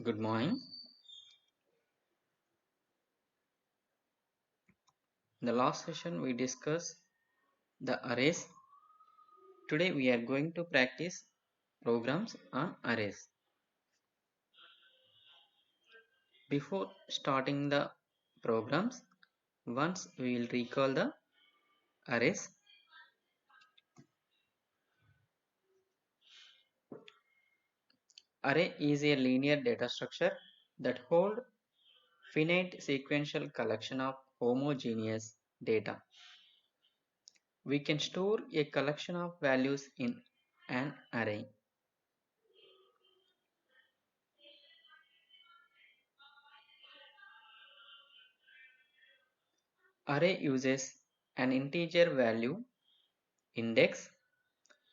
Good morning. In the last session, we discussed the arrays. Today, we are going to practice programs on arrays. Before starting the programs, once we will recall the arrays. Array is a linear data structure that hold finite sequential collection of homogeneous data. We can store a collection of values in an array. Array uses an integer value index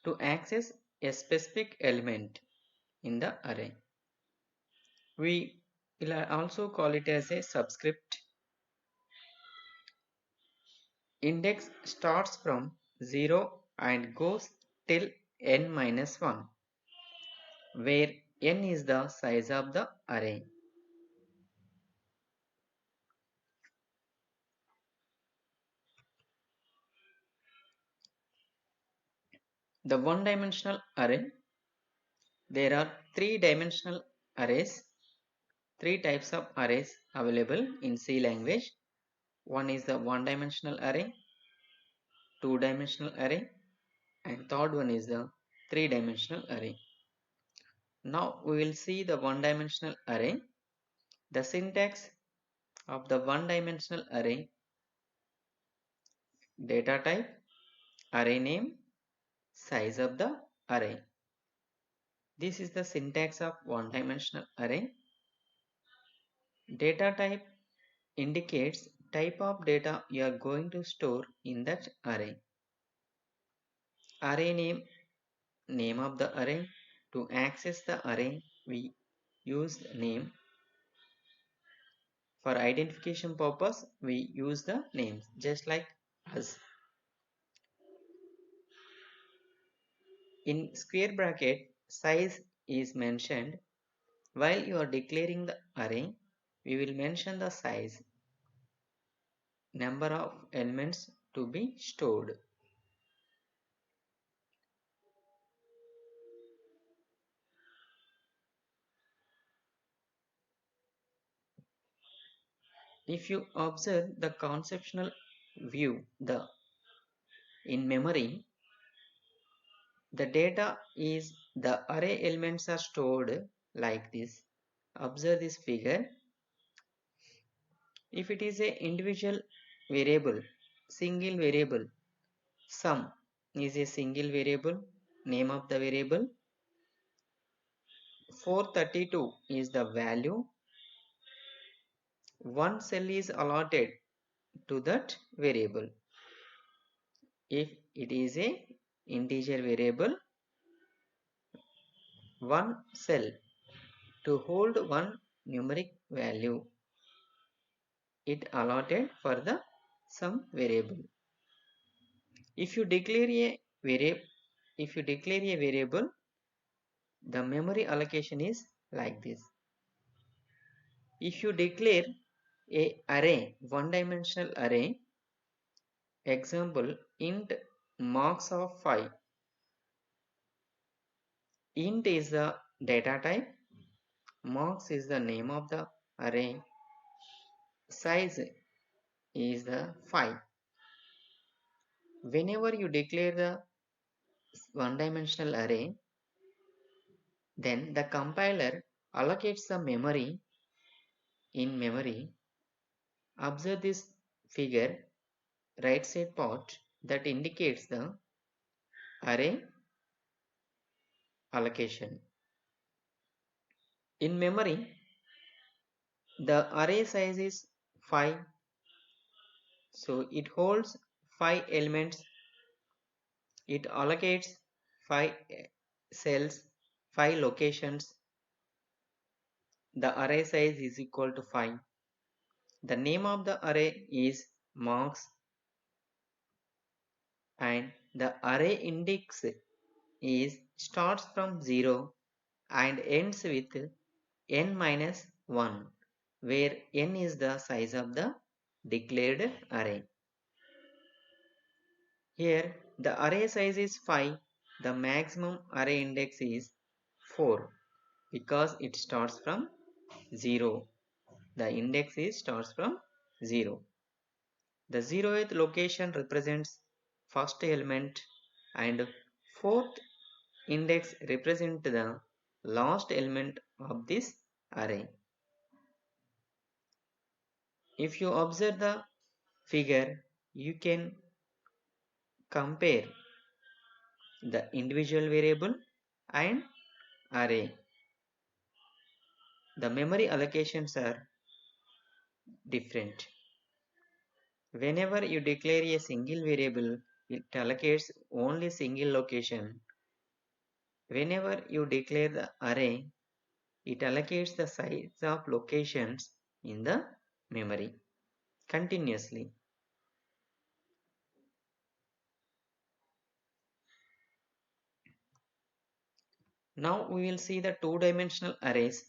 to access a specific element in the array. We will also call it as a subscript. Index starts from 0 and goes till n minus 1, where n is the size of the array. The one-dimensional array. There are three-dimensional arrays, three types of arrays available in C language. One is the one-dimensional array, two-dimensional array, and third one is the three-dimensional array. Now we will see the one-dimensional array. The syntax of the one-dimensional array: data type, array name, size of the array. This is the syntax of one-dimensional array. Data type indicates type of data you are going to store in that array. Array name, name of the array. To access the array, we use name. For identification purpose, we use the names just like us. In square bracket, size is mentioned. While you are declaring the array, we will mention the size, number of elements to be stored. If you observe the conceptual view, in memory, the data is the array elements are stored like this. Observe this figure. If it is a individual variable, single variable, sum is a single variable, name of the variable. 432 is the value. One cell is allotted to that variable. If it is a integer variable, one cell to hold one numeric value, it allotted for the some variable. If you declare a variable, the memory allocation is like this. If you declare a array, one-dimensional array, example int marks of 5. Int is the data type, marks is the name of the array, size is the 5. Whenever you declare the one-dimensional array, then the compiler allocates the memory in memory. Observe this figure, right side part, that indicates the array allocation. In memory, the array size is 5, so it holds 5 elements. It allocates 5 cells, 5 locations. The array size is equal to 5. The name of the array is marks, and the array index is starts from 0 and ends with n minus 1, where n is the size of the declared array. Here the array size is 5, the maximum array index is 4 because it starts from 0. The index starts from 0. The 0th location represents first element and 4th index represents the last element of this array. If you observe the figure, you can compare the individual variable and array. The memory allocations are different. Whenever you declare a single variable, it allocates only single location. Whenever you declare the array, it allocates the size of locations in the memory continuously. Now we will see the two-dimensional arrays.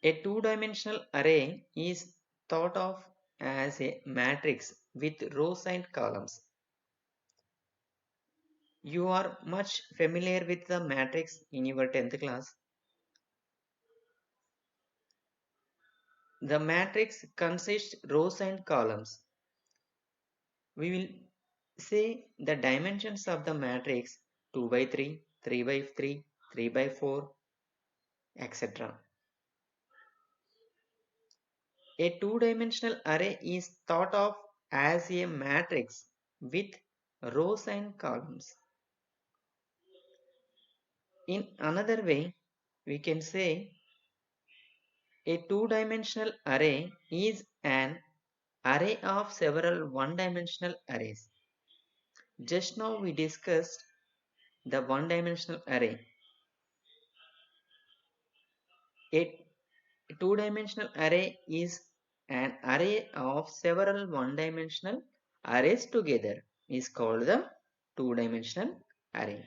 A two-dimensional array is thought of as a matrix with rows and columns. You are much familiar with the matrix in your 10th class. The matrix consists rows and columns. We will say the dimensions of the matrix 2 by 3, 3 by 3, 3 by 4, etc. A two-dimensional array is thought of as a matrix with rows and columns. In another way, we can say a two-dimensional array is an array of several one-dimensional arrays. Just now we discussed the one-dimensional array. A two-dimensional array is an array of several one-dimensional arrays together is called the two-dimensional array.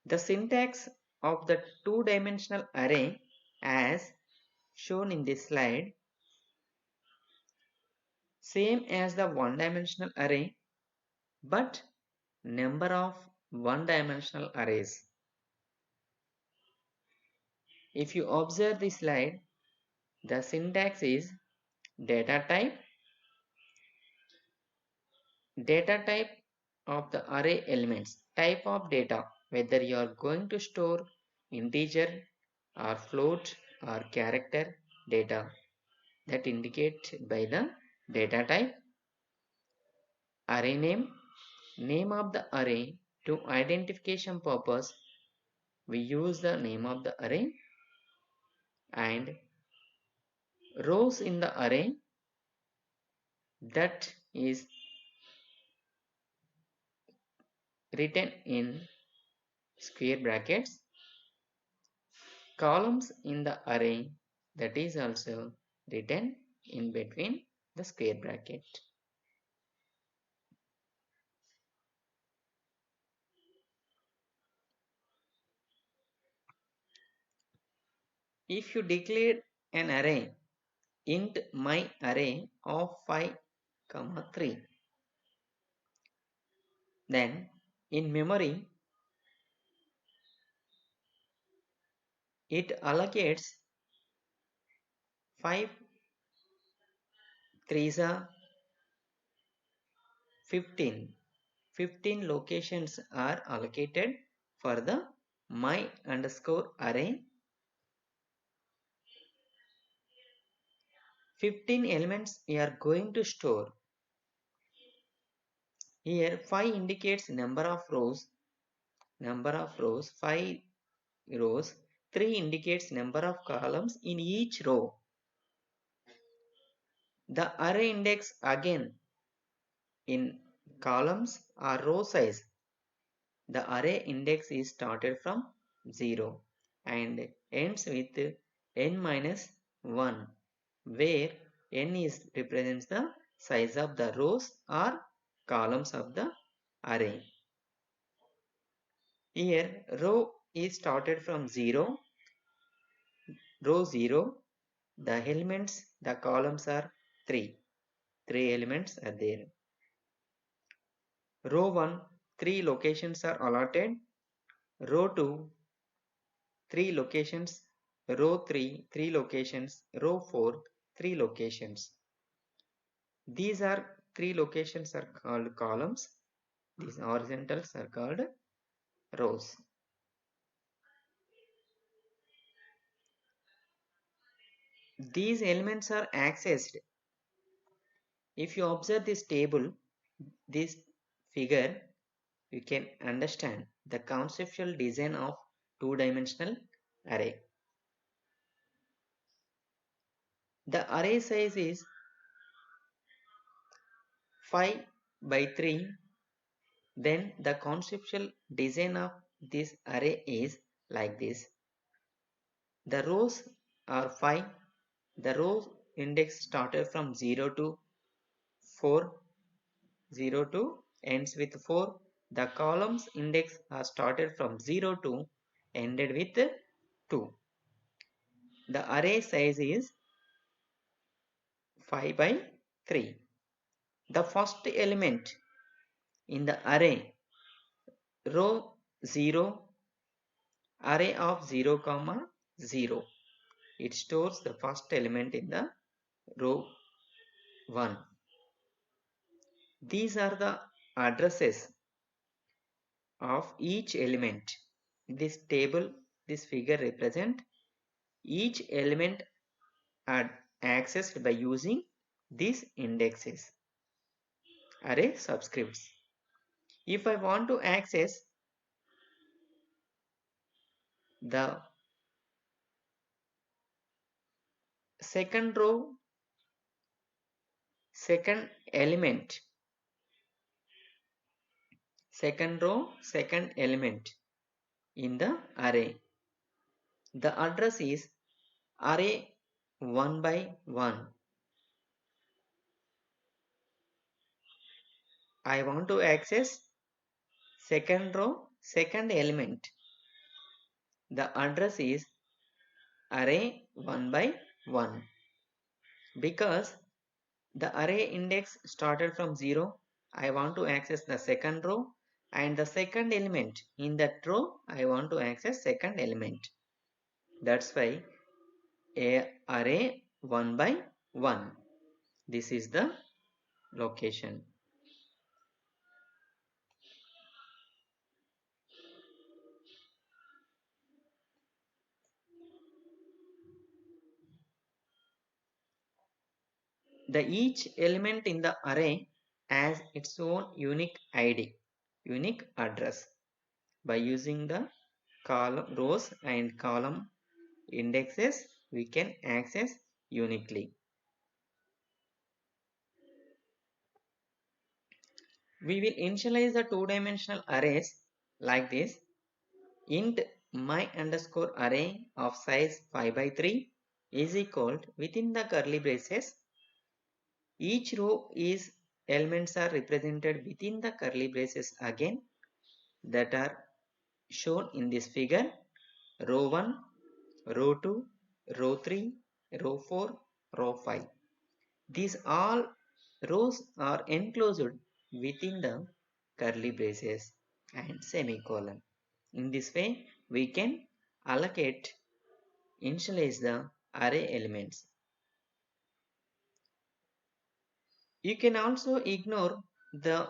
The syntax of the two-dimensional array as shown in this slide same as the one-dimensional array but number of one-dimensional arrays. If you observe the slide, the syntax is data type of the array elements, type of data, whether you are going to store integer or float or character data, that indicate by the data type, array name of the array. To identification purpose, we use the name of the array, and rows in the array, that is written in square brackets, columns in the array, that is also written in between the square bracket. If you declare an array int my array of 5, 3, then in memory it allocates 5 3s are 15. 15 locations are allocated for the my underscore array. 15 elements we are going to store. Here 5 indicates number of rows, 5 rows. 3 indicates number of columns in each row. The array index again in columns or row size. The array index is started from 0 and ends with n minus 1, where n is represents the size of the rows or columns of the array. Here row is started from 0, row 0, the elements, the columns are 3. 3 elements are there. Row 1, 3 locations are allotted. Row 2, 3 locations. Row 3, 3 locations. Row 4, 3 locations. These are 3 locations are called columns. These horizontals are called rows. These elements are accessed. If you observe this table, this figure, you can understand the conceptual design of two-dimensional array. The array size is 5 by 3. Then the conceptual design of this array is like this. The rows are 5. The row index started from 0 to 4. 0 to ends with 4. The columns index are started from 0 to ended with 2. The array size is 5 by 3. The first element in the array, row 0, array of 0 comma 0. It stores the first element in the row 1. These are the addresses of each element. This table, this figure represent each element are accessed by using these indexes, array subscripts. If I want to access the second row, second element, second row, second element in the array, the address is array 1 by 1. I want to access second row, second element. The address is array 1 by 1. Because the array index started from 0, I want to access the second row, and the second element in that row, I want to access second element. That's why array 1 by 1. This is the location. Each element in the array has its own unique ID, unique address. By using the column rows and column indexes, we can access uniquely. We will initialize the two-dimensional arrays like this. Int my underscore array of size 5 by 3 is equal within the curly braces. Each row is elements are represented within the curly braces again, that are shown in this figure. Row 1, row 2, row 3, row 4, row 5. These all rows are enclosed within the curly braces and semicolon. In this way, we can allocate, initialize the array elements. You can also ignore the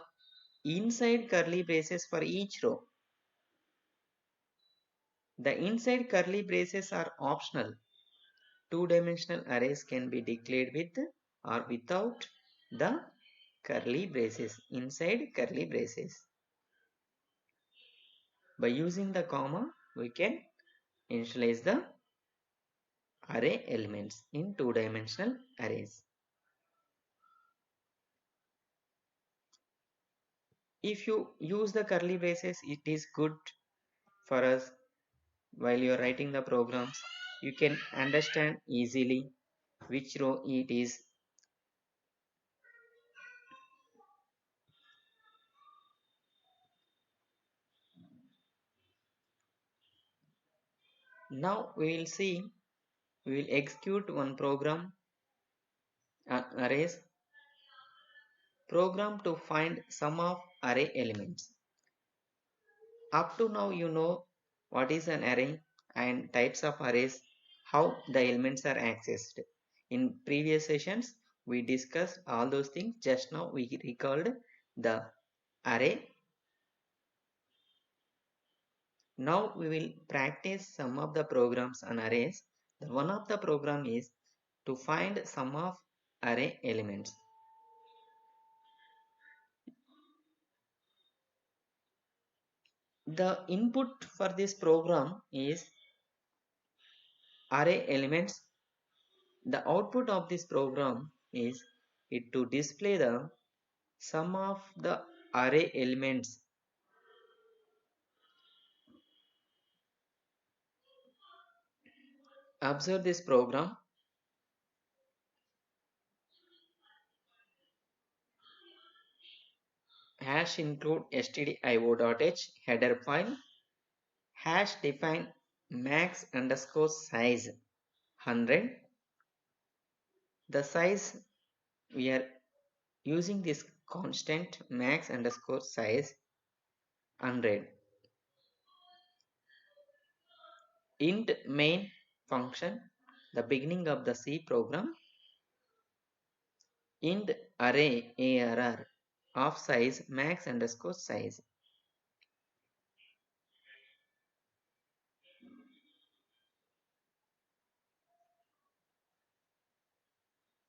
inside curly braces for each row. The inside curly braces are optional. Two-dimensional arrays can be declared with or without the curly braces, inside curly braces. By using the comma, we can initialize the array elements in two-dimensional arrays. If you use the curly braces, it is good for us while you are writing the programs. You can understand easily which row it is. Now we will execute one program, arrays program to find sum of array elements. Up to now you know what is an array and types of arrays, how the elements are accessed. In previous sessions we discussed all those things. Just now we recalled the array. Now we will practice some of the programs on arrays. One of the program is to find sum of array elements. The input for this program is array elements. The output of this program is it to display the sum of the array elements. Observe this program. Hash include stdio.h header file. Hash define max underscore size 100. The size we are using this constant max underscore size 100. Int main function, the beginning of the C program. Int array arr of size max underscore size.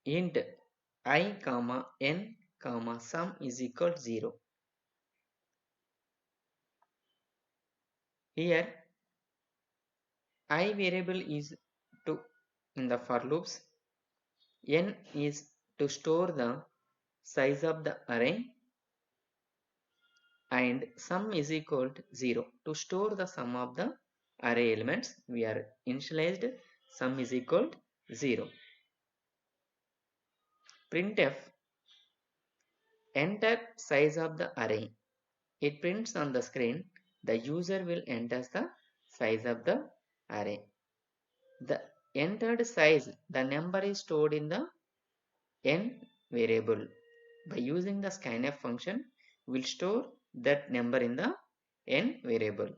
Int I comma n comma sum is equal to 0. Here I variable is to in the for loops, n is to store the size of the array, and sum is equal to 0 to store the sum of the array elements. We are initialized sum is equal to 0. Printf enter size of the array. It prints on the screen. The user will enter the size of the array. The entered size, the number is stored in the n variable. By using the scanf function, we will store that number in the n variable.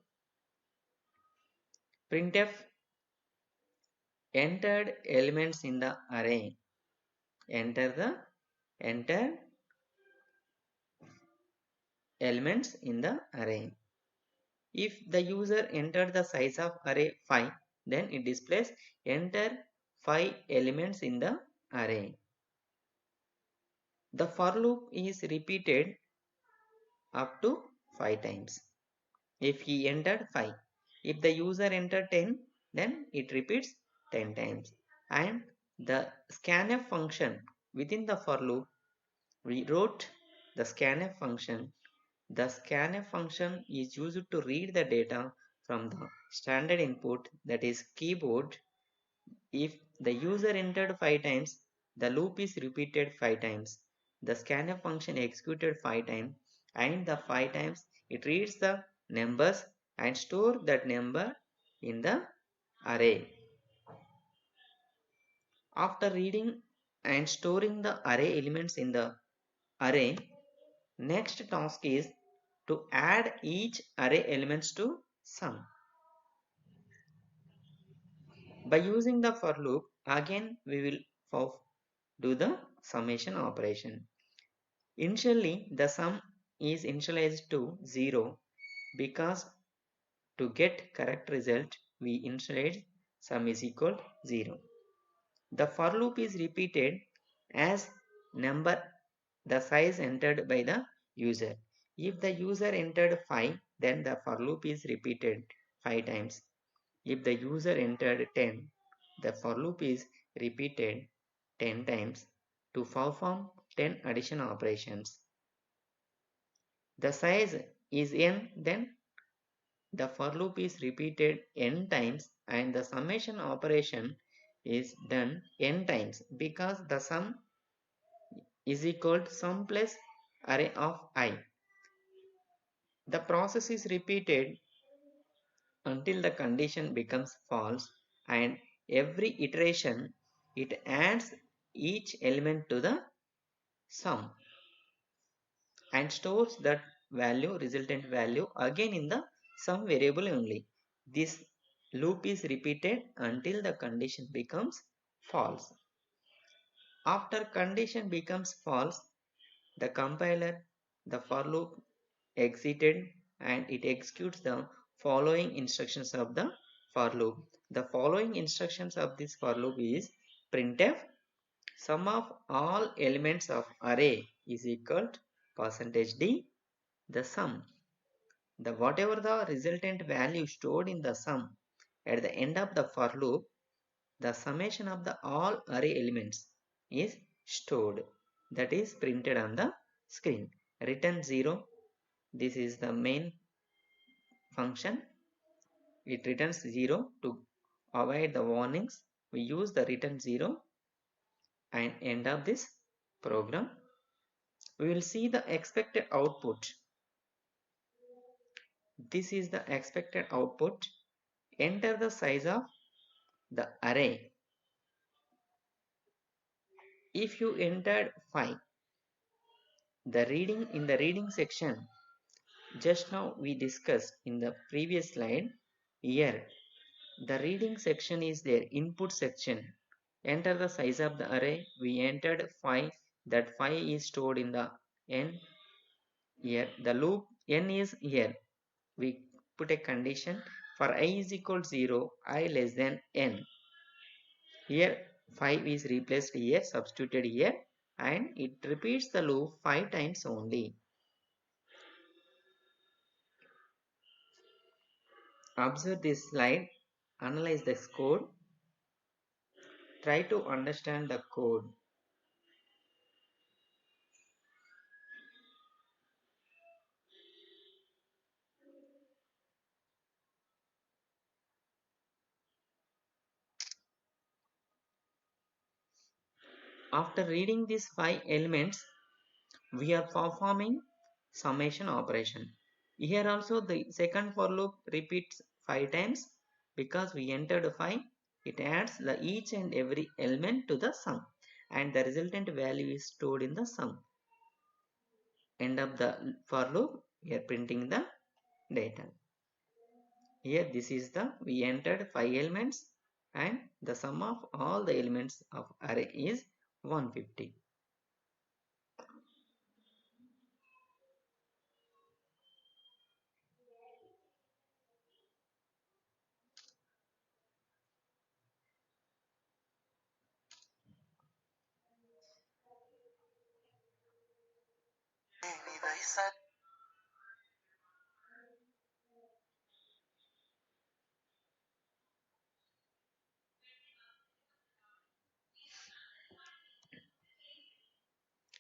Printf entered elements in the array. Enter elements in the array. If the user entered the size of array 5, then it displays enter 5 elements in the array. The for loop is repeated up to 5 times. If he entered 5, if the user entered 10, then it repeats 10 times. And the scanf function within the for loop, we wrote the scanf function. The scanf function is used to read the data from the standard input, that is keyboard. If the user entered 5 times, the loop is repeated 5 times. The scanf function executed 5 times, and the 5 times it reads the numbers and store that number in the array. After reading and storing the array elements in the array, next task is to add each array elements to sum. By using the for loop, again we will do the summation operation. Initially, the sum is initialized to 0 because to get correct result, we initialize sum is equal to 0. The for loop is repeated as number the size entered by the user. If the user entered 5, then the for loop is repeated 5 times. If the user entered 10, the for loop is repeated 10 times to perform 10 addition operations. The size is n, then the for loop is repeated n times and the summation operation is done n times because the sum is equal to sum plus array of I. The process is repeated until the condition becomes false, and every iteration it adds each element to the sum and stores that resultant value again in the sum variable only. This loop is repeated until the condition becomes false. After condition becomes false, the compiler, the for loop exited, and it executes the following instructions of the for loop. The following instructions of this for loop is printf sum of all elements of array is equal to %d the sum. The whatever the resultant value stored in the sum at the end of the for loop, the summation of the all array elements is stored, that is printed on the screen. Return 0, this is the main function. It returns 0 to avoid the warnings. We use the return 0 and end of this program. We will see the expected output. This is the expected output. Enter the size of the array. If you entered 5, the reading in the reading section, just now we discussed in the previous slide, here the reading section is there, input section. Enter the size of the array. We entered 5, that 5 is stored in the n. Here the loop n is here. We put a condition for I is equal to 0, I less than n. Here 5 is replaced here, substituted here, and it repeats the loop 5 times only. Observe this slide, analyze this code, try to understand the code. After reading these 5 elements, we are performing summation operation. Here also the second for loop repeats 5 times because we entered 5. It adds the each and every element to the sum and the resultant value is stored in the sum. End of the for loop, we are printing the data. Here this is the, we entered 5 elements and the sum of all the elements of array is 150.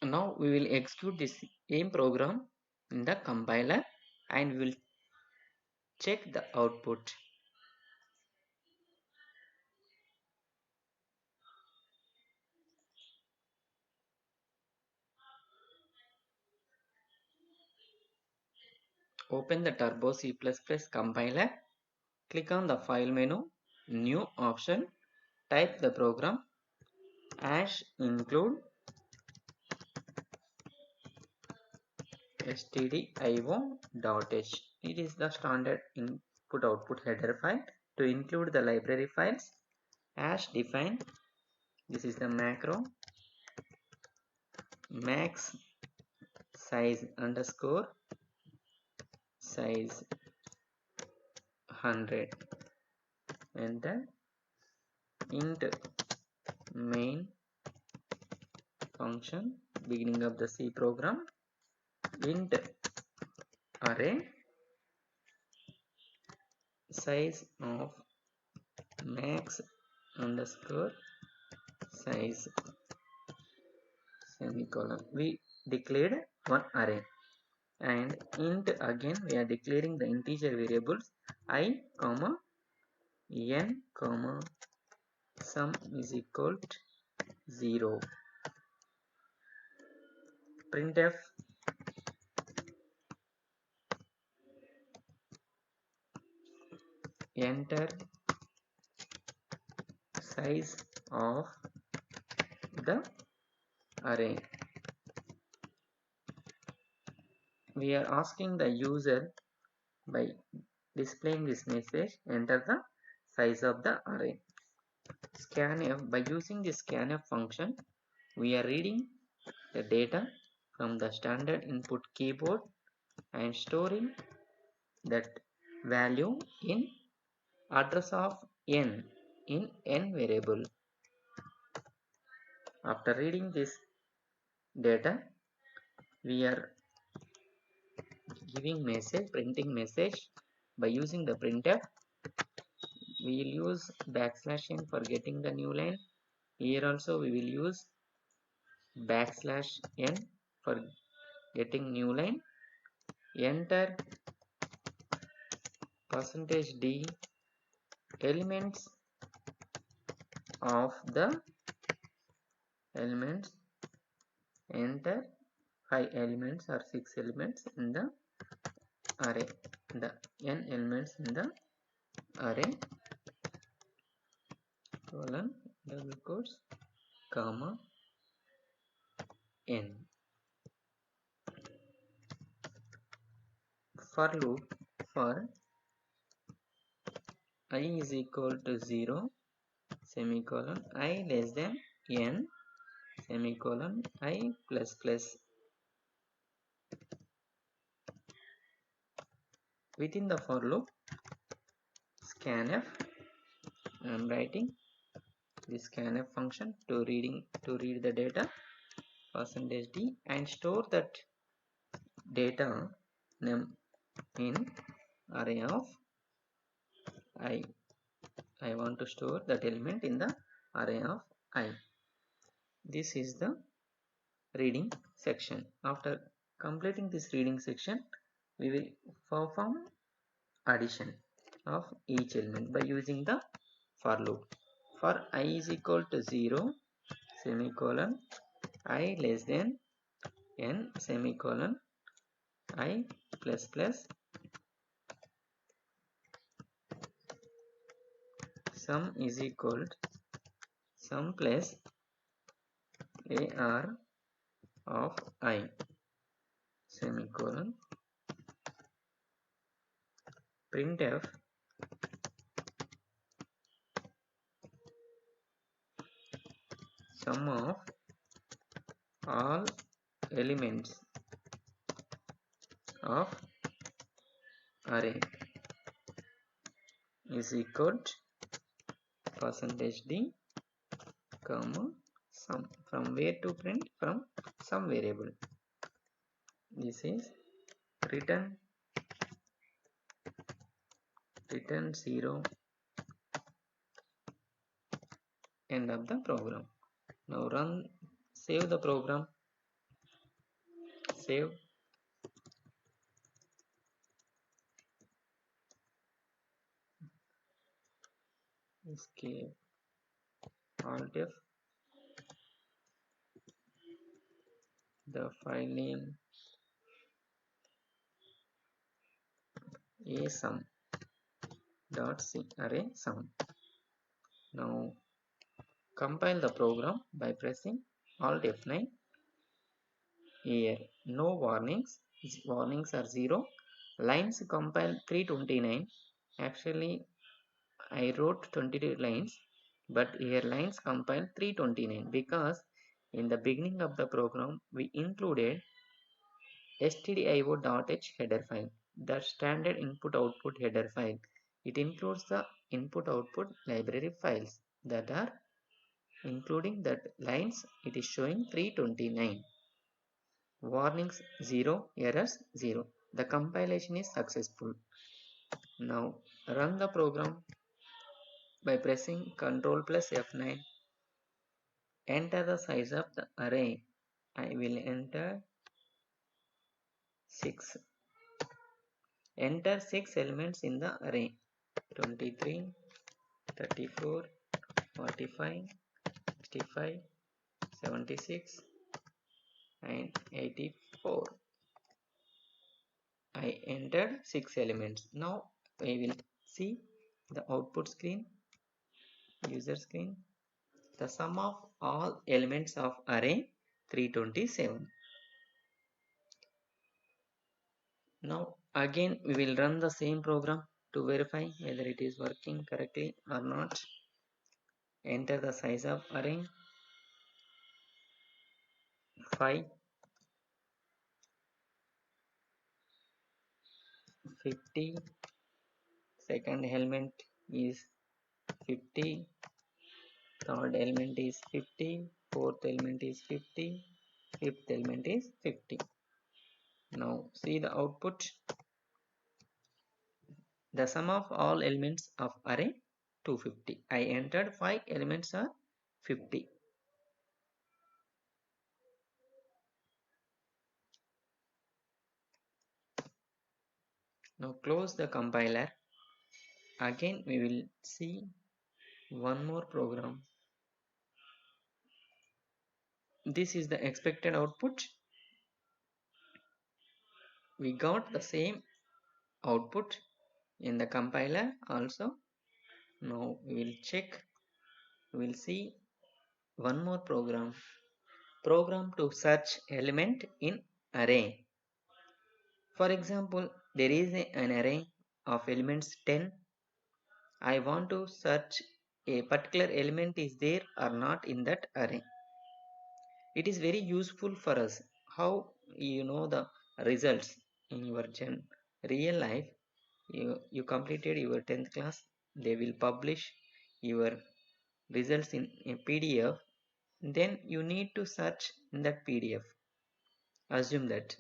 Now we will execute this same program in the compiler and we will check the output. Open the Turbo C++ compiler, click on the file menu, new option, type the program #include stdio.h. It is the standard input output header file. To include the library files, #define, this is the macro, max size underscore size 100, enter, int main function, beginning of the C program, int array size of max underscore size semicolon. We declared one array and int, again we are declaring the integer variables I comma n comma sum is equal to 0. Printf enter size of the array. We are asking the user by displaying this message, enter the size of the array. Scanf, by using the scanf function, we are reading the data from the standard input keyboard and storing that value in address of n in n variable. After reading this data, we are giving message, printing message by using the printf. We will use \n for getting the new line. Here also we will use \n for getting new line. Enter %d elements of the elements. Enter 5 elements or 6 elements in the array, the n elements in the array, colon, double quotes, comma, n. For loop for I is equal to 0, semicolon, I less than n, semicolon, I plus plus. Within the for loop, scanf, I am writing this scanf function to read the data %d and store that data name in array of I. I want to store that element in the array of I. This is the reading section. After completing this reading section, we will perform addition of each element by using the for loop. For I is equal to 0, semicolon, I less than n, semicolon, I plus plus, sum is equal to sum plus AR of I, semicolon, printf sum of all elements of array is equal to %d, comma, sum. From where to print? From sum variable. This is return 0, end of the program. Now run, save the program, save. Escape, Alt F. The file name asum.c, array sum. Now compile the program by pressing Alt F9. Here no warnings, warnings are 0. Lines compile 329. Actually I wrote 22 lines, but here lines compile 329 because in the beginning of the program we included stdio.h header file, the standard input-output header file. It includes the input-output library files that are including that lines. It is showing 329. Warnings 0, errors 0. The compilation is successful. Now run the program by pressing Ctrl plus F9. Enter the size of the array. I will enter 6. Enter 6 elements in the array: 23, 34, 45, 65, 76 and 84. I entered 6 elements. Now we will see the output screen, user screen, the sum of all elements of array 327. Now again we will run the same program to verify whether it is working correctly or not. Enter the size of array 5, 50, second element is 50, third element is 50, fourth element is 50, fifth element is 50. Now see the output. The sum of all elements of array 250. I entered 5 elements are 50. Now close the compiler. Again we will see one more program. This is the expected output. We got the same output in the compiler also. Now we will check. We will see one more program. Program to search element in array. For example, there is an array of elements 10. I want to search a particular element is there or not in that array. It is very useful for us. How you know the results in your real life? You completed your 10th class. They will publish your results in a PDF. Then you need to search in that PDF. Assume that.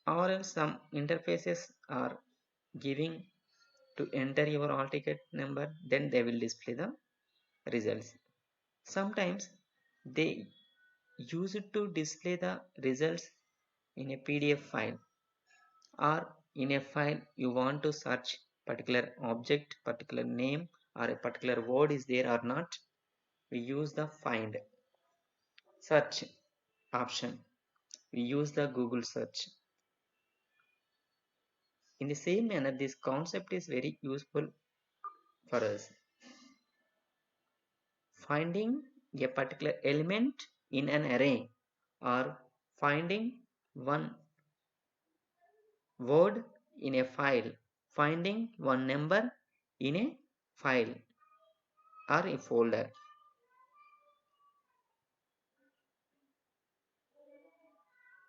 Or else some interfaces are giving to enter your all ticket number, then they will display the results. Sometimes they use it to display the results in a PDF file, or in a file you want to search particular object, particular name, or a particular word is there or not. We use the find search option. We use the Google search. In the same manner, this concept is very useful for us. Finding a particular element in an array, or finding one word in a file, finding one number in a file or a folder.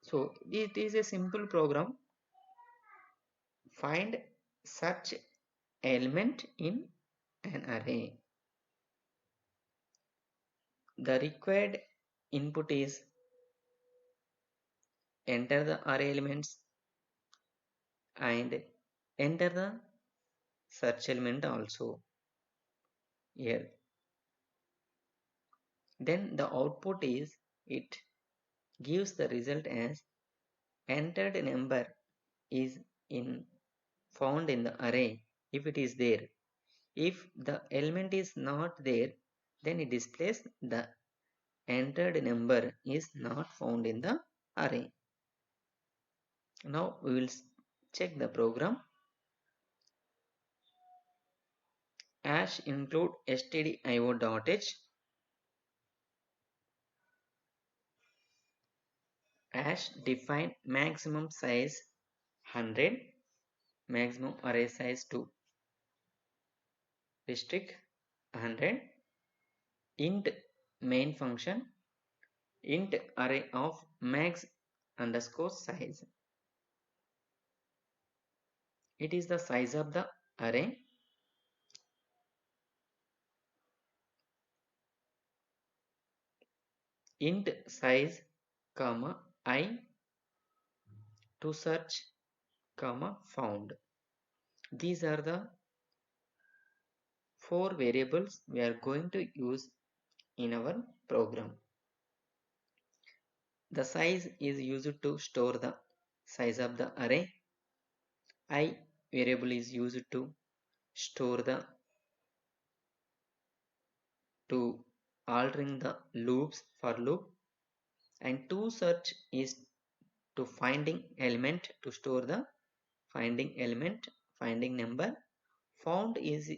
So it is a simple program. Find such element in an array. The required input is enter the array elements and enter the search element also here. Then the output is, it gives the result as entered number is in found in the array if it is there. If the element is not there, then it displays the entered number is not found in the array. Now we will check the program. Hash include stdio.h. Hash define maximum size 100, maximum array size to restrict 100. Int main function, int array of max underscore size. It is the size of the array. Int size comma I to search comma found. These are the 4 variables we are going to use in our program. The size is used to store the size of the array. I variable is used to store the altering the loops for loop, and to search is to finding element to store the finding element finding number. Found is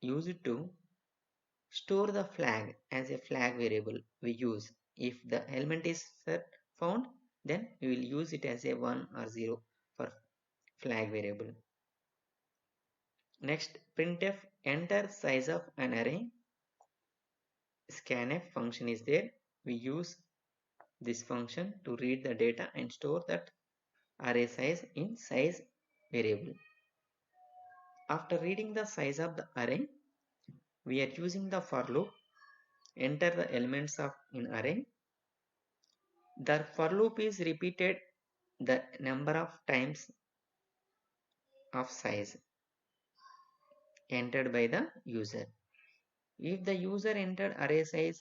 used to store the flag as a flag variable we use. If the element is set found, then we will use it as a 1 or 0 for flag variable. Next, printf enter size of an array. Scanf function is there. We use this function to read the data and store that array size in size variable. After reading the size of the array, we are using the for loop. Enter the elements of in array. The for loop is repeated the number of times of size entered by the user. If the user entered array size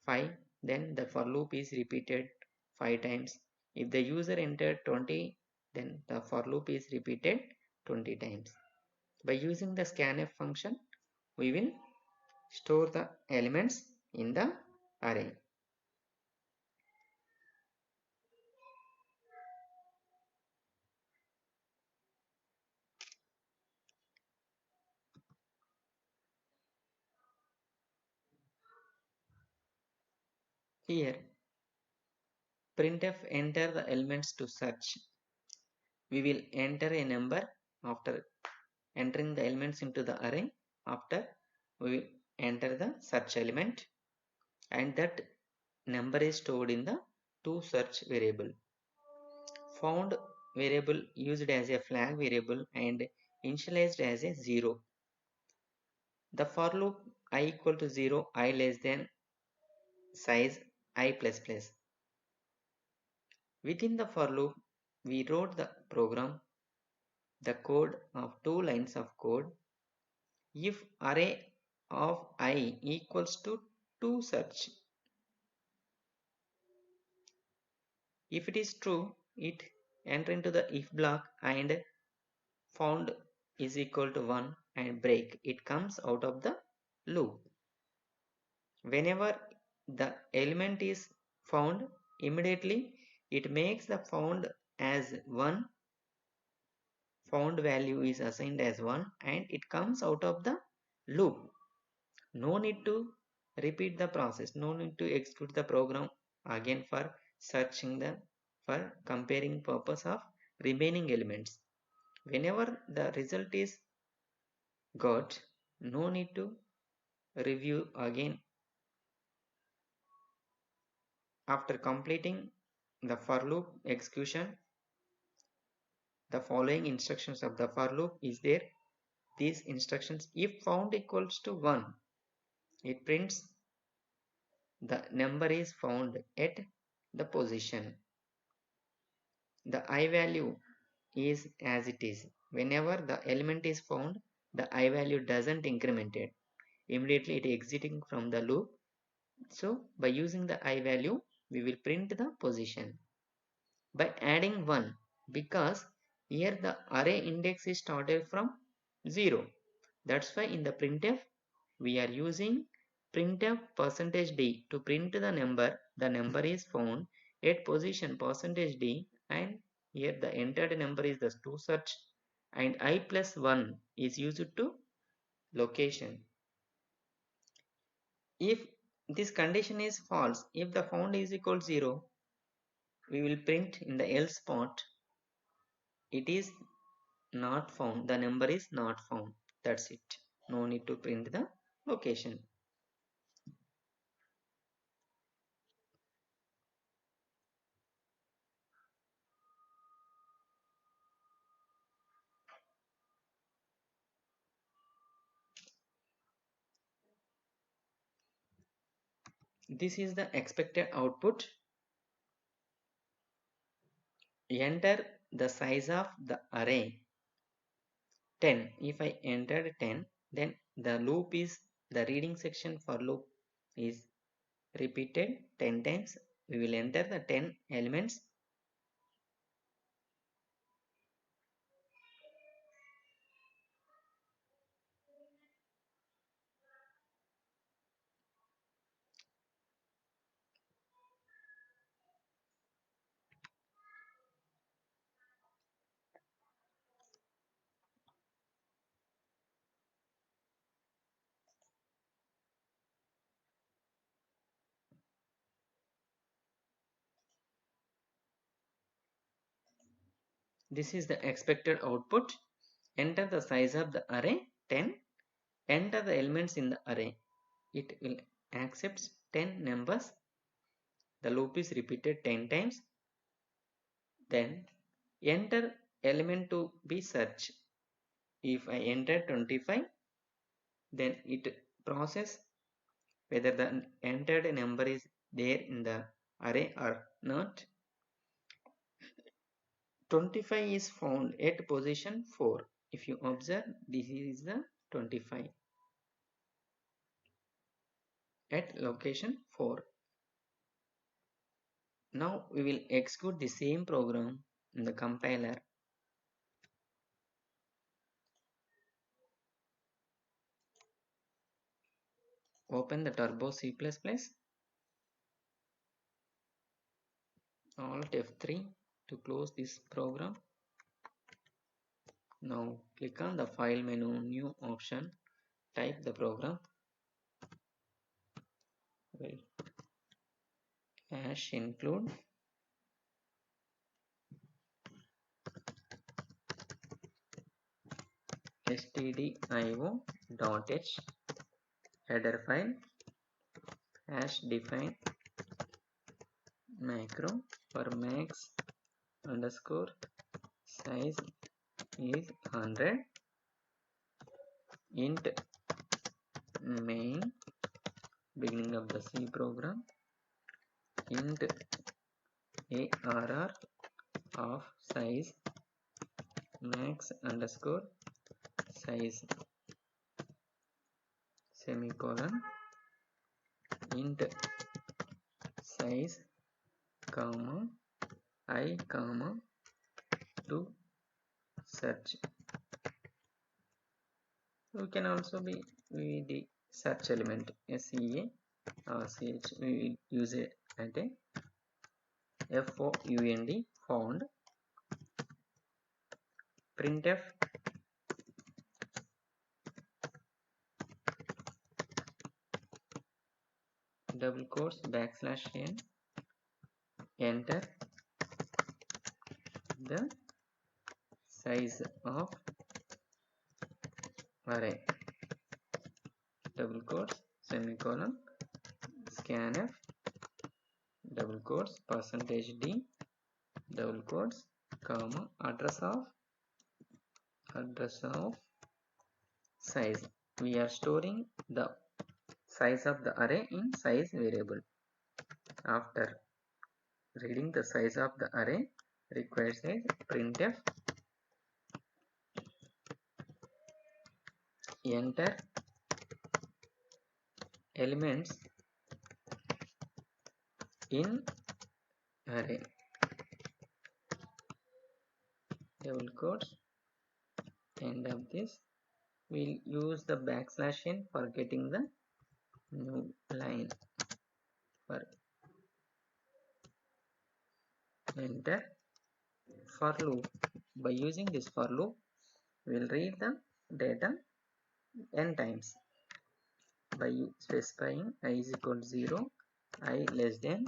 5, then the for loop is repeated 5 times. If the user entered 20, then the for loop is repeated 20 times. By using the scanf function, we will store the elements in the array. Here, printf enter the elements to search. We will enter a number after entering the elements into the array. After, we will enter the search element, and that number is stored in the toSearch variable. Found variable used as a flag variable and initialized as a 0. The for loop I equal to 0, I less than size I plus plus. Within the for loop, we wrote the program, the code of 2 lines of code. If array of I equals to toSearch, if it is true, it enter into the if block and found is equal to 1 and break. It comes out of the loop. Whenever the element is found, immediately it makes the found as 1, found value is assigned as 1, and it comes out of the loop. No need to repeat the process, no need to execute the program again for searching the for comparing purpose of remaining elements. Whenever the result is got, no need to review again. After completing the for loop execution, the following instructions of the for loop is there. These instructions, if found equals to 1, it prints the number is found at the position. The I value is as it is. Whenever the element is found, the I value doesn't increment it. Immediately it exiting from the loop. So by using the I value, we will print the position. By adding 1, because here the array index is started from 0. That's why in the printf we are using printf %d to print the number. The number is found at position %d, and here the entered number is the toSearch, and I plus 1 is used to location. If this condition is false, if the found is equal to 0, we will print in the else part, it is not found, the number is not found. That's it. No need to print the location. This is the expected output. Enter the size of the array 10. If I entered 10, then the loop is the reading section for loop is repeated 10 times. We will enter the 10 elements. This is the expected output. Enter the size of the array 10. Enter the elements in the array. It will accept 10 numbers. The loop is repeated 10 times. Then enter element to be searched. If I enter 25, then it process whether the entered number is there in the array or not. 25 is found at position 4. If you observe, this is the 25 at location 4. Now we will execute the same program in the compiler. Open the Turbo C++, Alt F3 to close this program. Now click on the file menu, new option, type the program. Will hash include stdio.h header file, hash define macro for max underscore size is 100, int main beginning of the C program, int arr of size max underscore size semicolon, int size comma I comma to search. We can also be the search element SEA or CH. We will use it at a FOUND found. Printf double quotes backslash n, enter the size of array, double quotes semicolon, scanf double quotes %d double quotes comma address of size. We are storing the size of the array in size variable. After reading the size of the array required size, printf enter elements in array, double quotes, end of this. We'll use the backslash n for getting the new line. For enter for loop. By using this for loop, we'll read the data n times by specifying I is equal to 0, I less than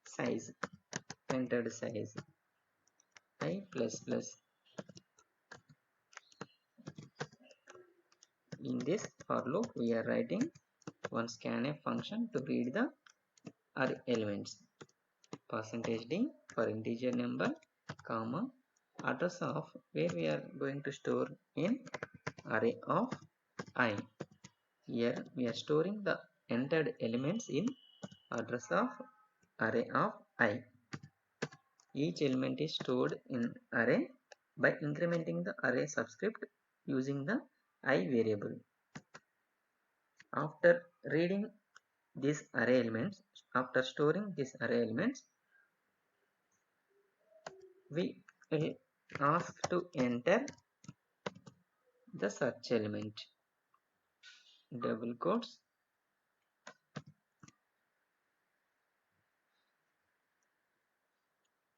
size, entered size, I plus plus. In this for loop, we are writing one scanf function to read the array elements, %d for integer number, comma address of where we are going to store in array of I. Here we are storing the entered elements in address of array of I. Each element is stored in array by incrementing the array subscript using the I variable. After reading these array elements, after storing these array elements, we will ask to enter the search element, double quotes,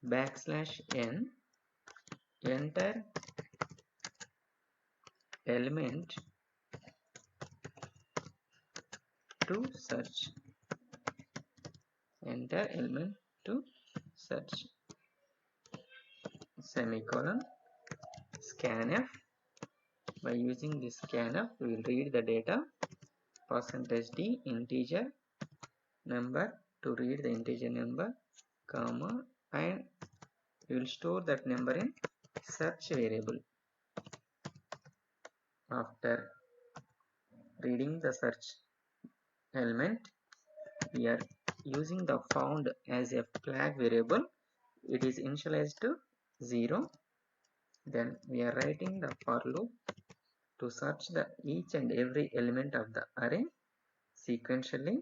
backslash n, enter element to search, enter element to search, semicolon, scanf. By using this scanf, we will read the data percentage d integer number to read the integer number, comma, and we will store that number in search variable. After reading the search element, we are using the found as a flag variable. It is initialized to 0. Then we are writing the for loop to search the each and every element of the array sequentially.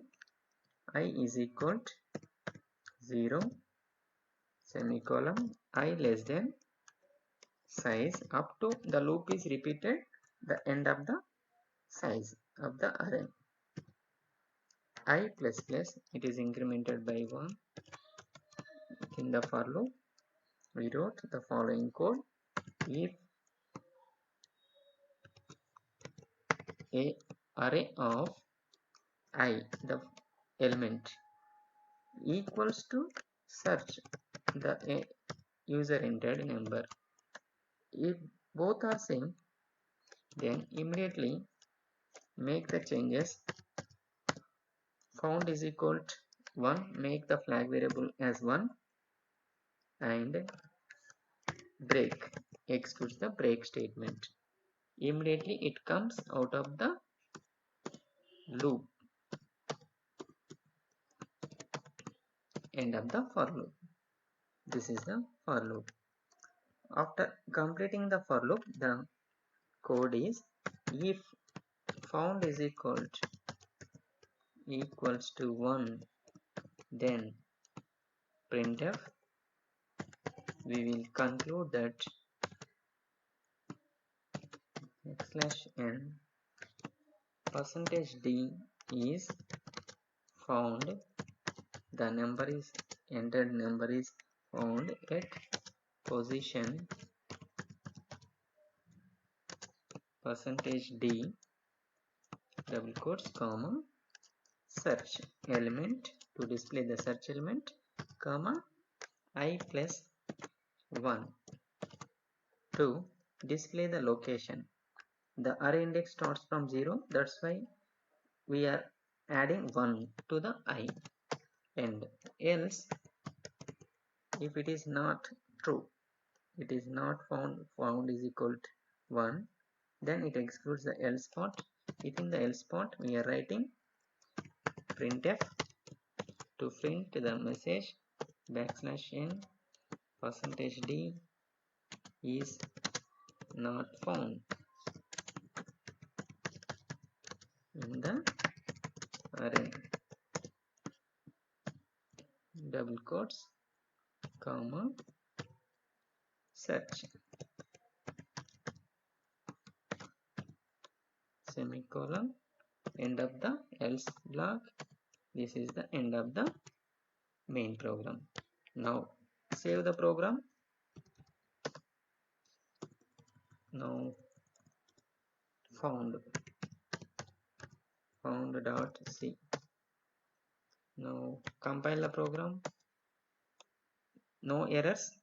I is equal to 0 semicolon I less than size up to the loop is repeated the end of the size of the array. I plus plus, it is incremented by 1. In the for loop we wrote the following code: if a array of I, the element, equals to search the user entered number, if both are same, then immediately make the changes. Found is equal to 1, make the flag variable as 1, and break, executes the break statement. Immediately it comes out of the loop, end of the for loop. This is the for loop. After completing the for loop, the code is if found is equals to 1, then printf. We will conclude that \n %d is found. The number is entered number is found at position %d double quotes comma search element to display the search element, comma I plus 1 to display the location. The array index starts from 0, that's why we are adding 1 to the I end. Else, if it is not true, it is not found is equal to 1, then it executes the else part. Within the else part, we are writing printf to print the message \n %d is not found in the array double quotes comma search semicolon, end of the else block. This is the end of the main program. Now save the program. Now found.c. Now compile the program. No errors,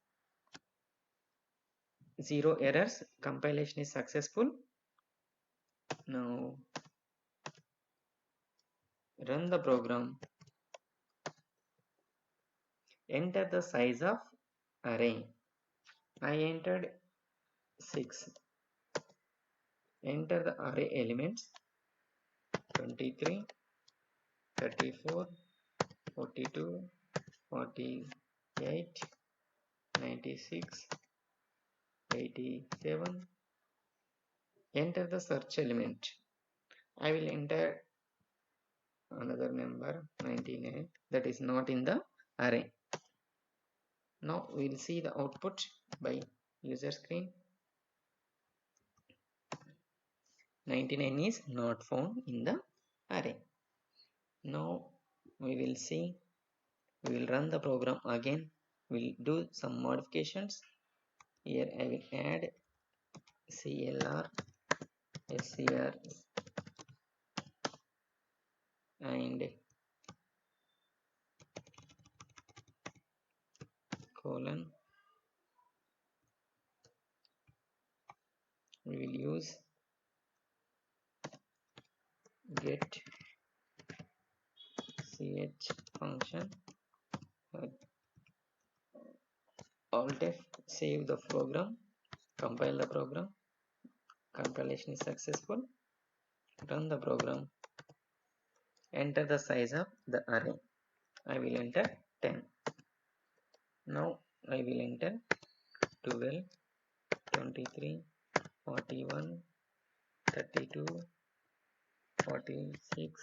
0 errors, compilation is successful. Now run the program. Enter the size of array. I entered 6. Enter the array elements 23, 34, 42, 48, 96, 87. Enter the search element. I will enter another number 99 that is not in the array. Now we will see the output by user screen. 99 is not found in the array. Now we will see, we will run the program again. We'll do some modifications. Here I will add CLR, SCR and colon get ch function, alt F, save the program, compile the program, compilation is successful, run the program, enter the size of the array. I will enter 10. Now I will enter 12, 23, 41, 32, 46,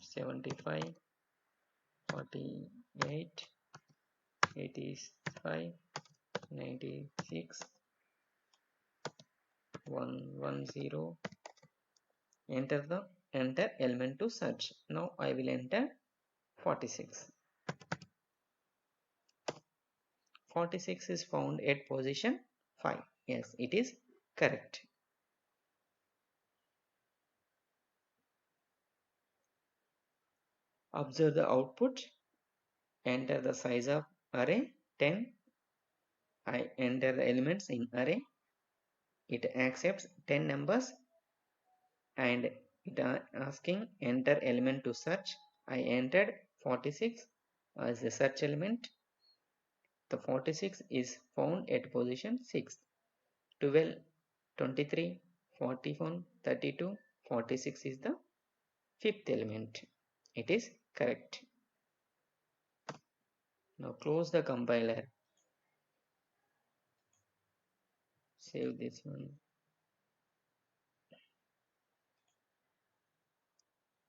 75, 48, 85, 96, 110. Enter element to search. Now I will enter 46. 46 is found at position 5. Yes, it is correct. Observe the output. Enter the size of array 10. I enter the elements in array. It accepts 10 numbers and it asking enter element to search. I entered 46 as the search element. The 46 is found at position 6. 12, 23, 41, 32, 46 is the fifth element. It is correct. Now close the compiler. Save this one.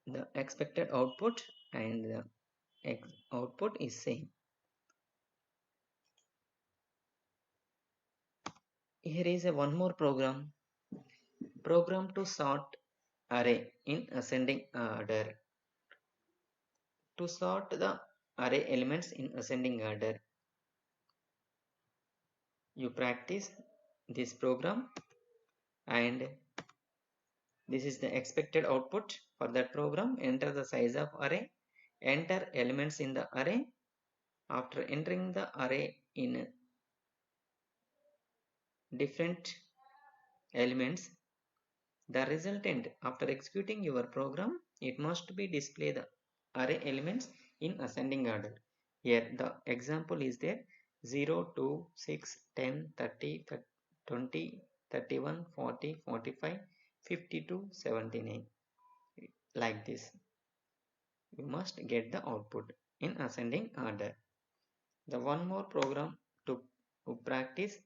The expected output and the output is same. Here is one more program to sort array in ascending order. To sort the array elements in ascending order, you practice this program and this is the expected output for that program. Enter the size of array, enter elements in the array. After entering the array in different elements, the resultant after executing your program, it must be display the array elements in ascending order. Here the example is there: 0, 2, 6, 10, 30, 20, 31, 40, 45, 52, 79. Like this, you must get the output in ascending order. The one more program to practice: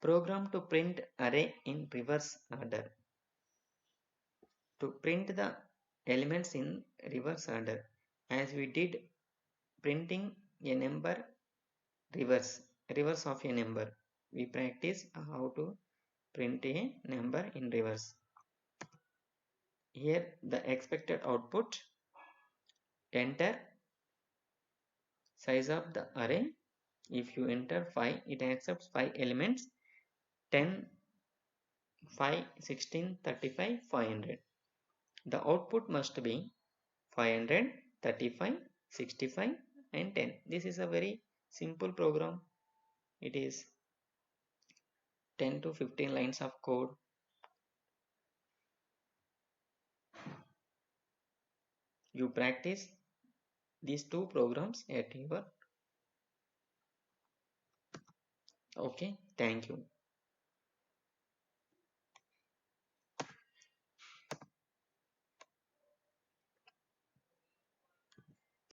program to print array in reverse order. To print the elements in reverse order, as we did printing a number reverse of a number, we practice how to print a number in reverse. Here the expected output, enter size of the array. If you enter 5, it accepts 5 elements: 10, 5, 16, 35, 500. The output must be 500, 35, 65 and 10. This is a very simple program. It is 10 to 15 lines of code. You practice these two programs at your. Okay, thank you.